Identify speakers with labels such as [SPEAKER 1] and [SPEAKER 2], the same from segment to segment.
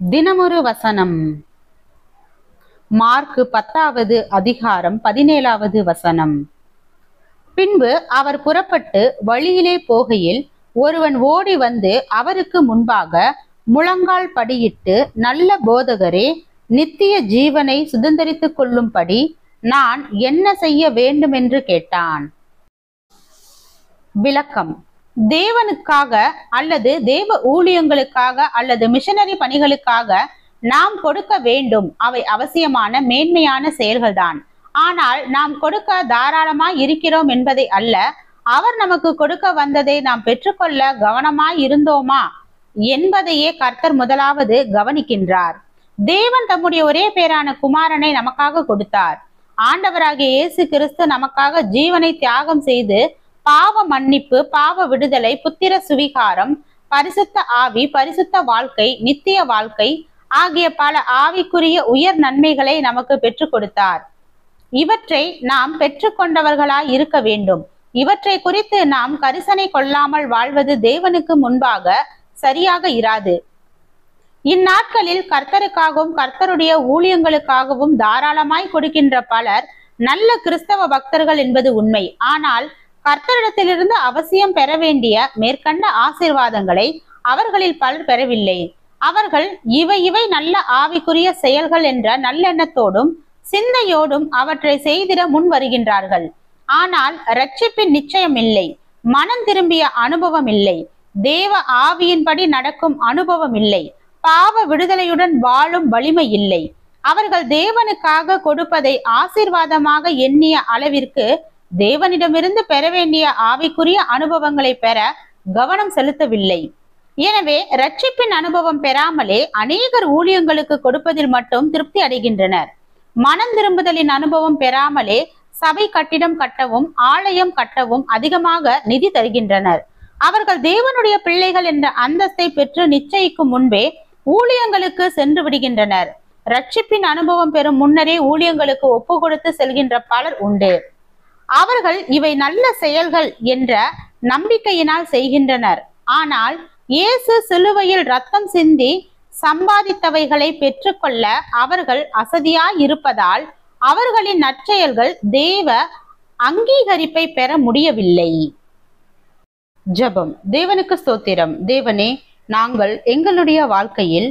[SPEAKER 1] தினமொரு வசனம். மார்க் 10வது அதிகாரம் 17வது வசனம். பின்பு அவர் புறப்பட்டு வழியிலே போகையில் ஒருவன் ஓடி வந்து அவருக்கு முன்பாக முழங்கால் படியிட்டு, நல்ல போதகரே, நித்திய ஜீவனை சுதந்தரித்துக் கொள்ளும்படி நான் என்ன செய்ய வேண்டும் என்று கேட்டான். விளக்கம். தேவனுக்காக அல்லது தேவ ஊழியங்களுக்காக அல்லது மிஷனரி பணிகளுக்காக நாம் கொடுக்க வேண்டும். அவை அவசியமான மேன்மையான செயல்கள்தான். ஆனால் நாம் கொடுக்க தாராளமாய் இருக்கிறோம் என்பதை அல்ல, அவர் நமக்கு கொடுக்க வந்ததை நாம் பெற்றுக்கொள்ள கவனமாய் இருந்தோமா என்பதையே கர்த்தர் முதலாவது கவனிக்கின்றார். தேவன் தம்முடைய ஒரே பேரான குமாரனை நமக்காக கொடுத்தார். ஆண்டவராகிய இயேசு கிறிஸ்து நமக்காக ஜீவனை தியாகம் செய்து பாவ மன்னிப்பு, பாவ விடுதலை, புத்திர சுவிகாரம், பரிசுத்த ஆவி, பரிசுத்த வாழ்க்கை, நித்திய வாழ்க்கை ஆகிய பல ஆவிக்குரிய உயர் நன்மைகளை நமக்கு பெற்றுக் கொடுத்தார். இவற்றை நாம் பெற்றுக்கொண்டவர்களாய் இருக்க வேண்டும். இவற்றை குறித்து நாம் கரிசனை கொள்ளாமல் வாழ்வது தேவனுக்கு முன்பாக சரியாக இராது. இந்நாட்களில் கர்த்தருக்காகவும் கர்த்தருடைய ஊழியங்களுக்காகவும் தாராளமாய் கொடுக்கின்ற பலர் நல்ல கிறிஸ்தவ பக்தர்கள் என்பது உண்மை. ஆனால் கர்த்தரிடத்திலிருந்து அவசியம் பெற வேண்டிய மேற்கண்ட ஆசீர்வாதங்களை அவர்களில் பலர் பெறவில்லை. அவர்கள் இவை நல்ல ஆவிக்குரிய செயல்கள் என்ற நல்லெண்ணத்தோடும் சிந்தையோடும் அவற்றை செய்திட முன் வருகின்றார்கள். ஆனால் இரட்சிப்பின் நிச்சயம் இல்லை, மனம் திரும்பிய அனுபவம் இல்லை, தேவ ஆவியின்படி நடக்கும் அனுபவம் இல்லை, பாவ விடுதலையுடன் வாழும் வலிமை இல்லை. அவர்கள் தேவனுக்காக கொடுப்பதை ஆசீர்வாதமாக எண்ணிய அளவிற்கு தேவனிடமிருந்து பெற வேண்டிய ஆவிக்குரிய அனுபவங்களை பெற கவனம் செலுத்தவில்லை. எனவே இரட்சிப்பின் அனுபவம் பெறாமலே அநேகர் ஊழியங்களுக்கு கொடுப்பதில் மட்டும் திருப்தி அடைகின்றனர். மனம் திரும்புதலின் அனுபவம் பெறாமலே சபை கட்டிடம் கட்டவும் ஆலயம் கட்டவும் அதிகமாக நிதி தருகின்றனர். அவர்கள் தேவனுடைய பிள்ளைகள் என்ற அந்தஸ்தை பெற்று நிச்சயிக்கும் முன்பே ஊழியங்களுக்கு சென்று விடுகின்றனர். இரட்சிப்பின் அனுபவம் பெறும் முன்னரே ஊழியங்களுக்கு ஒப்பு கொடுத்து செல்கின்ற பலர் உண்டு. அவர்கள் இவை நல்ல செயல்கள் என்ற நம்பிக்கையினால் செய்கின்றனர். ஆனால் இயேசு சிலுவையில் ரத்தம் சிந்தி சம்பாதித்தவைகளை பெற்றுக்கொள்ள அவர்கள் அசதியாய் இருப்பதால் அவர்களின் நற்செயல்கள் தேவ அங்கீகரிப்பை பெற முடியவில்லை. ஜெபம். தேவனுக்கு ஸ்தோத்திரம். தேவனே, நாங்கள் எங்களுடைய வாழ்க்கையில்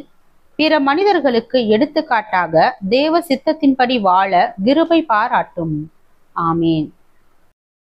[SPEAKER 1] பிற மனிதர்களுக்கு எடுத்துக்காட்டாக தேவ சித்தத்தின்படி வாழ கிருபை பாராட்டும். ஆமேன்.